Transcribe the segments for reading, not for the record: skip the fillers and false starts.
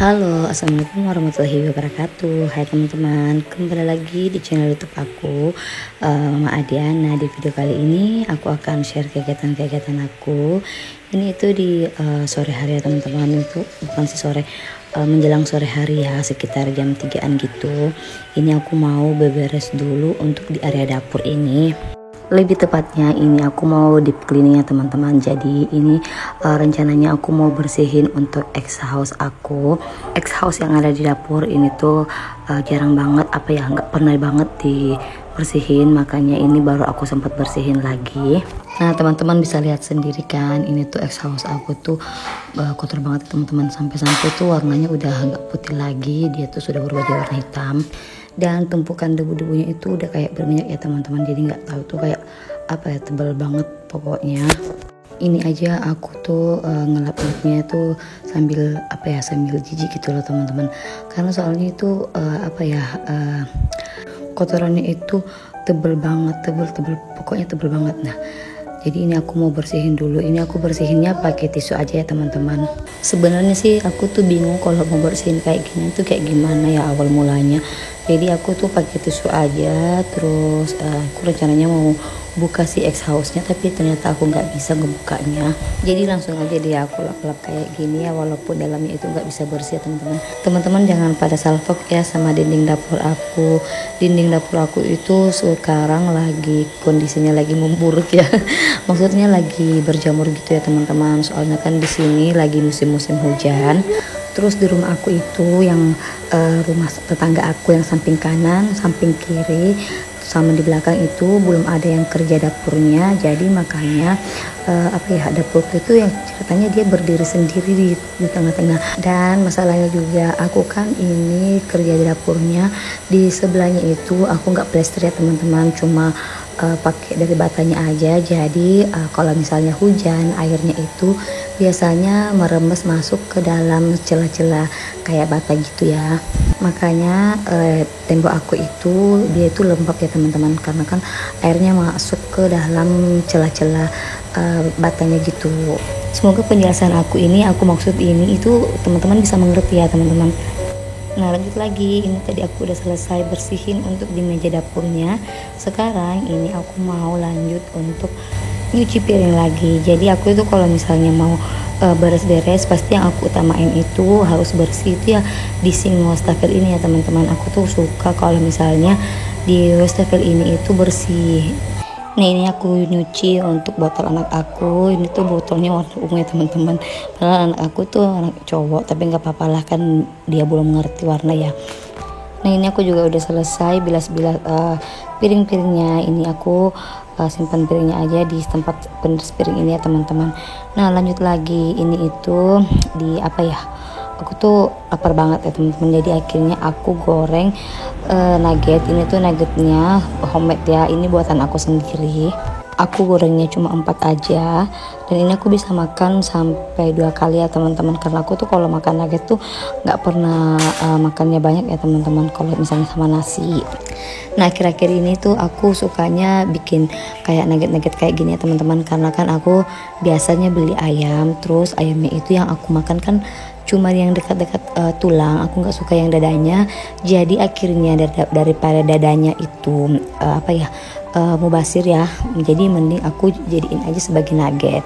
Halo, assalamualaikum warahmatullahi wabarakatuh. Hai teman-teman, kembali lagi di channel YouTube aku, Mama Adiana. Di video kali ini aku akan share kegiatan-kegiatan aku. Ini itu di sore hari ya teman-teman. Itu bukan sih sore, menjelang sore hari ya, sekitar jam 3-an gitu. Ini aku mau beberes dulu untuk di area dapur ini. Lebih tepatnya ini aku mau deep cleaning ya teman-teman. Jadi ini rencananya aku mau bersihin untuk ex house aku. Ex house yang ada di dapur ini tuh jarang banget, nggak pernah banget dibersihin, makanya ini baru aku sempat bersihin lagi. Nah teman-teman bisa lihat sendiri kan, ini tuh ex house aku tuh kotor banget teman-teman, sampai-sampai tuh warnanya udah nggak putih lagi, dia tuh sudah berubah jadi warna hitam. Dan tumpukan debu-debunya itu udah kayak berminyak ya teman-teman, jadi nggak tahu tuh kayak tebal banget pokoknya. Ini aja aku tuh ngelap-ngelapnya tuh sambil sambil jijik gitu loh teman-teman, karena soalnya itu kotorannya itu tebel banget, tebel pokoknya tebel banget. Nah jadi ini aku mau bersihin dulu. Ini aku bersihinnya pakai tisu aja ya teman-teman. Sebenarnya sih aku tuh bingung kalau mau bersihin kayak gini tuh kayak gimana ya awal mulanya. Jadi aku tuh pakai tisu aja, terus aku rencananya mau buka si ex house-nya, tapi ternyata aku nggak bisa ngebukanya. Jadi langsung aja dia aku lap-lap kayak gini ya, walaupun dalamnya itu nggak bisa bersih ya teman-teman. Teman-teman jangan pada salfok ya sama dinding dapur aku. Dinding dapur aku itu sekarang lagi kondisinya lagi memburuk ya. Maksudnya lagi berjamur gitu ya teman-teman. Soalnya kan di sini lagi musim-musim hujan. Terus di rumah aku itu yang rumah tetangga aku yang samping kanan, samping kiri, sama di belakang itu belum ada yang kerja dapurnya. Jadi makanya dapur itu yang ceritanya dia berdiri sendiri di tengah-tengah. Dan masalahnya juga aku kan ini kerja di dapurnya, di sebelahnya itu aku nggak plester ya teman-teman, cuma pakai dari batanya aja. Jadi kalau misalnya hujan, airnya itu biasanya merembes masuk ke dalam celah-celah kayak bata gitu ya. Makanya tembok aku itu dia itu lembab ya teman-teman, karena kan airnya masuk ke dalam celah-celah batanya gitu. Semoga penjelasan aku maksud ini itu teman-teman bisa mengerti ya teman-teman. Nah lanjut lagi, ini tadi aku udah selesai bersihin untuk di meja dapurnya. Sekarang ini aku mau lanjut untuk nyuci piring lagi. Jadi aku itu kalau misalnya mau beres-beres, pasti yang aku utamain itu harus bersih itu ya di sink wastafel ini ya teman-teman. Aku tuh suka kalau misalnya di wastafel ini itu bersih. Nah ini aku nyuci untuk botol anak aku. Ini tuh botolnya warna ungu ya teman-teman. Padahal anak aku tuh anak cowok, tapi nggak apa-apa lah, kan dia belum mengerti warna ya. Nah ini aku juga udah selesai bilas-bilas piring-piringnya. Ini aku simpan piringnya aja di tempat penulis piring ini ya teman-teman. Nah lanjut lagi, ini itu di aku tuh lapar banget ya teman-teman. Jadi akhirnya aku goreng nugget. Ini tuh nuggetnya homemade ya, ini buatan aku sendiri. Aku gorengnya cuma 4 aja, dan ini aku bisa makan sampai 2 kali ya teman-teman, karena aku tuh kalau makan nugget tuh nggak pernah makannya banyak ya teman-teman kalau misalnya sama nasi. Nah akhir-akhir ini tuh aku sukanya bikin kayak nugget-nugget kayak gini ya teman-teman, karena kan aku biasanya beli ayam, terus ayamnya itu yang aku makan kan cuma yang dekat-dekat tulang, aku nggak suka yang dadanya. Jadi akhirnya daripada dadanya itu mubasir ya, jadi mending aku jadiin aja sebagai nugget.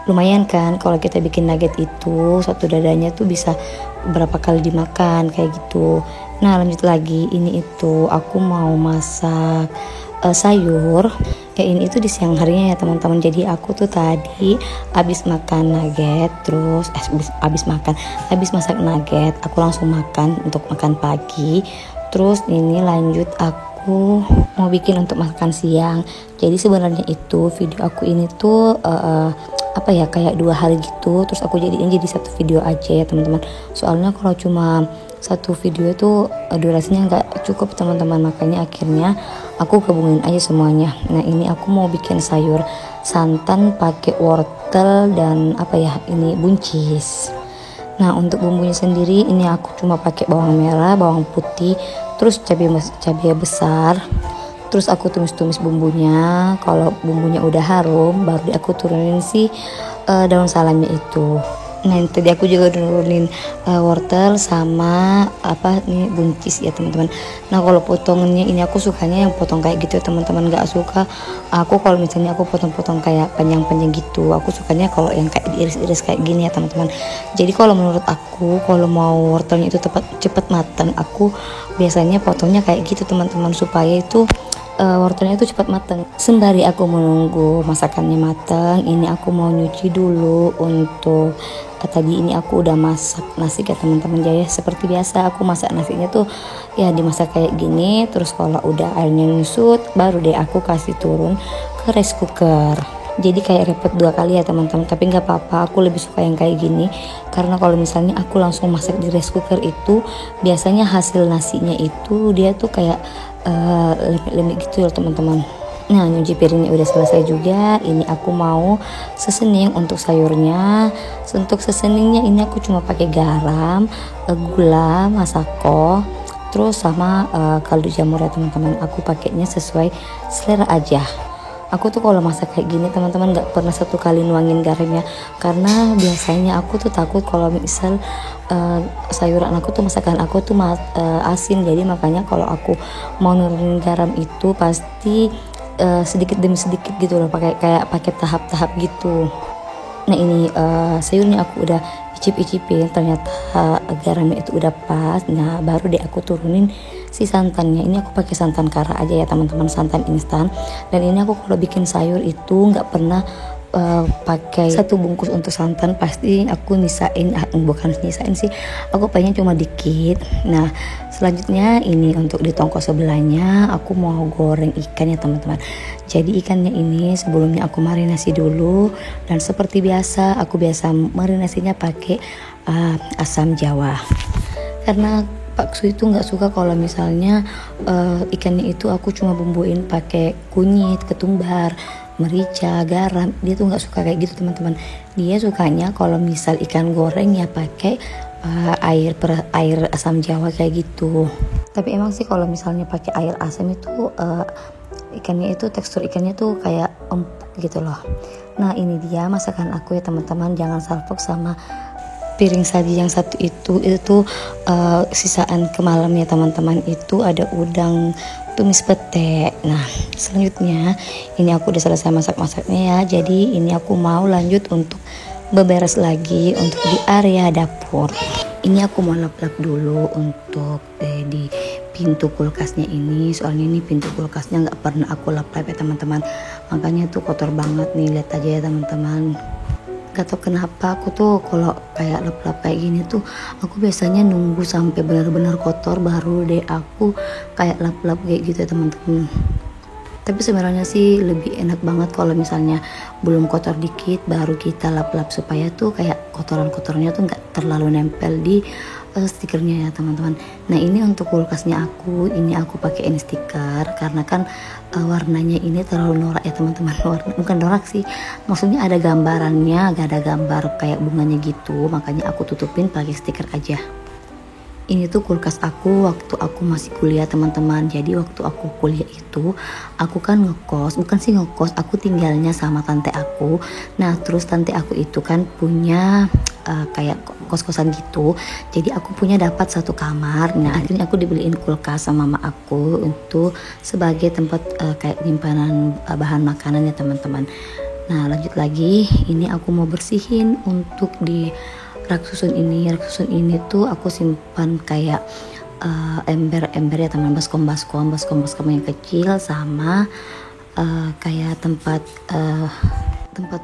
Lumayan kan kalau kita bikin nugget itu satu dadanya tuh bisa berapa kali dimakan kayak gitu. Nah lanjut lagi, ini itu aku mau masak sayur ya, ini itu di siang harinya ya teman-teman. Jadi aku tuh tadi habis makan nugget, terus habis masak nugget aku langsung makan untuk makan pagi. Terus ini lanjut aku mau bikin untuk makan siang. Jadi sebenarnya itu video aku ini tuh kayak 2 hari gitu, terus aku jadiin jadi satu video aja ya teman-teman. Soalnya kalau cuma satu video itu durasinya nggak cukup teman-teman, makanya akhirnya aku gabungin aja semuanya. Nah ini aku mau bikin sayur santan pakai wortel dan ini buncis. Nah untuk bumbunya sendiri ini aku cuma pakai bawang merah, bawang putih, terus cabai besar. Terus aku tumis-tumis bumbunya. Kalau bumbunya udah harum, baru aku turunin si daun salamnya itu. Nah tadi aku juga nurunin wortel sama apa nih buncis ya teman-teman. Nah kalau potongannya ini aku sukanya yang potong kayak gitu ya teman-teman, nggak suka aku kalau misalnya aku potong-potong kayak panjang-panjang gitu. Aku sukanya kalau yang kayak diiris-iris kayak gini ya teman-teman. Jadi kalau menurut aku kalau mau wortelnya itu cepat matang, aku biasanya potongnya kayak gitu teman-teman, supaya itu wortelnya itu cepat matang. Sembari aku menunggu masakannya matang, ini aku mau nyuci dulu untuk tadi ini aku udah masak nasi ya teman-teman. Jadi seperti biasa aku masak nasinya tuh ya dimasak kayak gini, terus kalau udah airnya nyusut baru deh aku kasih turun ke rice cooker. Jadi kayak repot 2 kali ya teman-teman, tapi nggak apa-apa, aku lebih suka yang kayak gini karena kalau misalnya aku langsung masak di rice cooker itu biasanya hasil nasinya itu dia tuh kayak lembek-lembek gitu ya teman-teman. Nah nyuci piringnya udah selesai juga, ini aku mau sesening untuk sayurnya. Untuk seseningnya ini aku cuma pakai garam, gula, masako, terus sama kaldu jamur ya teman-teman. Aku pakainya sesuai selera aja. Aku tuh kalau masak kayak gini teman-teman nggak pernah 1 kali nuangin garamnya, karena biasanya aku tuh takut kalau misal sayuran aku tuh masakan aku tuh asin. Jadi makanya kalau aku mau nurunin garam itu pasti sedikit demi sedikit gitu loh, pakai tahap-tahap gitu. Nah ini sayurnya aku udah icip-icipin, ternyata garamnya itu udah pas. Nah baru deh aku turunin si santannya. Ini aku pakai santan kara aja ya teman-teman, santan instan. Dan ini aku kalau bikin sayur itu nggak pernah pakai 1 bungkus untuk santan, pasti aku nyisain, bukan nyisain sih, aku pengen cuma dikit. Nah selanjutnya ini untuk di tongkol sebelahnya aku mau goreng ikan ya teman-teman. Jadi ikannya ini sebelumnya aku marinasi dulu, dan seperti biasa aku biasa marinasinya pakai asam jawa, karena Pak Su itu nggak suka kalau misalnya ikannya itu aku cuma bumbuin pakai kunyit, ketumbar, merica, garam. Dia tuh nggak suka kayak gitu teman-teman. Dia sukanya kalau misal ikan goreng ya pakai air asam jawa kayak gitu. Tapi emang sih kalau misalnya pakai air asam itu ikannya itu tekstur ikannya tuh kayak empuk gitu loh. Nah ini dia masakan aku ya teman-teman. Jangan salfok sama piring saji yang satu itu sisaan kemalam ya teman-teman. Itu ada udang tumis pete. Nah selanjutnya ini aku udah selesai masak-masaknya ya. Jadi ini aku mau lanjut untuk beberes lagi untuk di area dapur. Ini aku mau lap-lap dulu untuk di pintu kulkasnya ini, soalnya ini pintu kulkasnya nggak pernah aku lap-lap ya teman-teman, makanya tuh kotor banget nih. Lihat aja ya teman-teman. Gak tau kenapa aku tuh kalau kayak lap-lap kayak gini tuh aku biasanya nunggu sampai benar-benar kotor baru deh aku kayak lap-lap kayak gitu ya teman-teman. Tapi sebenarnya sih lebih enak banget kalau misalnya belum kotor dikit baru kita lap-lap, supaya tuh kayak kotoran-kotornya tuh nggak terlalu nempel di stikernya ya teman-teman. Nah ini untuk kulkasnya aku, ini aku pakai stiker karena kan warnanya ini terlalu norak ya teman-teman. Bukan norak sih, maksudnya ada gambarannya, gak ada gambar kayak bunganya gitu, makanya aku tutupin pakai stiker aja. Ini tuh kulkas aku waktu aku masih kuliah teman-teman. Jadi waktu aku kuliah itu aku kan ngekos, bukan sih ngekos, aku tinggalnya sama tante aku. Nah terus tante aku itu kan punya kayak kos-kosan gitu. Jadi aku punya dapat 1 kamar. Nah akhirnya aku dibeliin kulkas sama mama aku untuk sebagai tempat kayak penyimpanan bahan makanan ya teman-teman. Nah lanjut lagi, ini aku mau bersihin untuk di rak susun ini. Rak susun ini tuh aku simpan kayak ember-ember ya teman, baskom yang kecil sama kayak tempat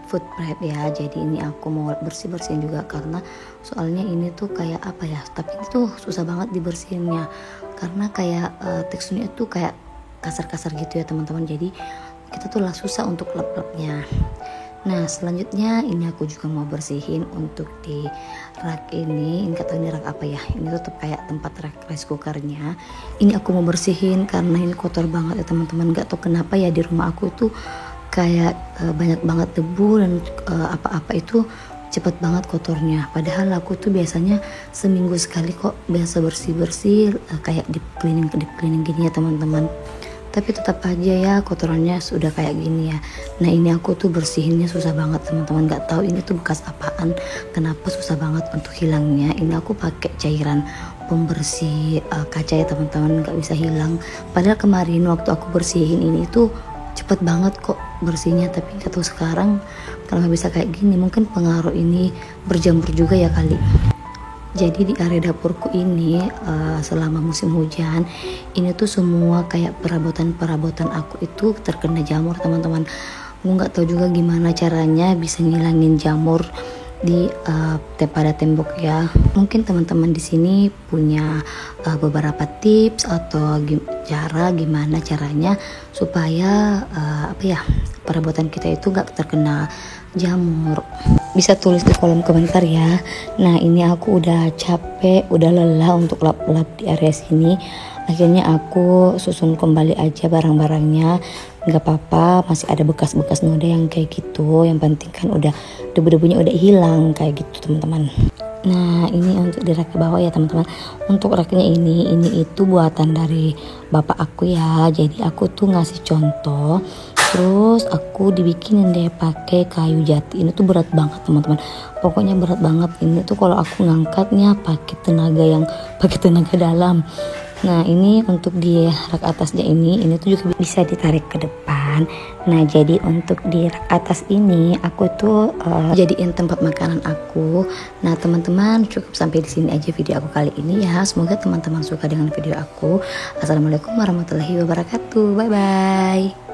food prep ya. Jadi ini aku mau bersih-bersihin juga karena soalnya ini tuh kayak apa ya, tapi itu susah banget dibersihinnya karena kayak teksturnya tuh kayak kasar-kasar gitu ya teman-teman. Jadi kita tuh lah susah untuk lap-lapnya. Nah selanjutnya ini aku juga mau bersihin untuk di rak ini. Ini kata ini rak apa ya, ini tuh kayak tempat rak rice cookernya. Ini aku mau bersihin karena ini kotor banget ya teman-teman. Gak tau kenapa ya di rumah aku itu kayak banyak banget debu dan apa-apa itu cepet banget kotornya. Padahal aku tuh biasanya seminggu sekali kok biasa bersih-bersih kayak deep cleaning gini ya teman-teman. tapi tetap aja ya kotorannya sudah kayak gini ya. Nah ini aku tuh bersihinnya susah banget teman-teman, nggak tahu ini tuh bekas apaan, kenapa susah banget untuk hilangnya. Ini aku pakai cairan pembersih kaca ya teman-teman, nggak bisa hilang. Padahal kemarin waktu aku bersihin ini tuh cepet banget kok bersihnya, tapi nggak tahu sekarang kenapa bisa kayak gini. Mungkin pengaruh ini berjamur juga ya kali. Jadi di area dapurku ini selama musim hujan ini tuh semua kayak perabotan aku itu terkena jamur teman-teman. Aku nggak tahu juga gimana caranya bisa ngilangin jamur di pada tembok ya. Mungkin teman-teman di sini punya beberapa tips atau cara gimana caranya supaya perabotan kita itu nggak terkena jamur. Bisa tulis di kolom komentar ya. Nah ini aku udah capek, udah lelah untuk lap-lap di area sini. Akhirnya aku susun kembali aja barang-barangnya. Nggak apa-apa, masih ada bekas-bekas noda yang kayak gitu. Yang penting kan udah debu-debunya udah hilang kayak gitu teman-teman. Nah ini untuk di rak bawah ya teman-teman. Untuk raknya ini itu buatan dari bapak aku ya. Jadi aku tuh ngasih contoh, terus aku dibikinin deh pakai kayu jati. Ini tuh berat banget teman-teman, pokoknya berat banget. Ini tuh kalau aku ngangkatnya pakai tenaga dalam. Nah ini untuk di rak atasnya ini tuh juga bisa ditarik ke depan. Nah jadi untuk di rak atas ini aku tuh jadiin tempat makanan aku. Nah teman-teman, cukup sampai di sini aja video aku kali ini ya. Semoga teman-teman suka dengan video aku. Assalamualaikum warahmatullahi wabarakatuh. Bye bye.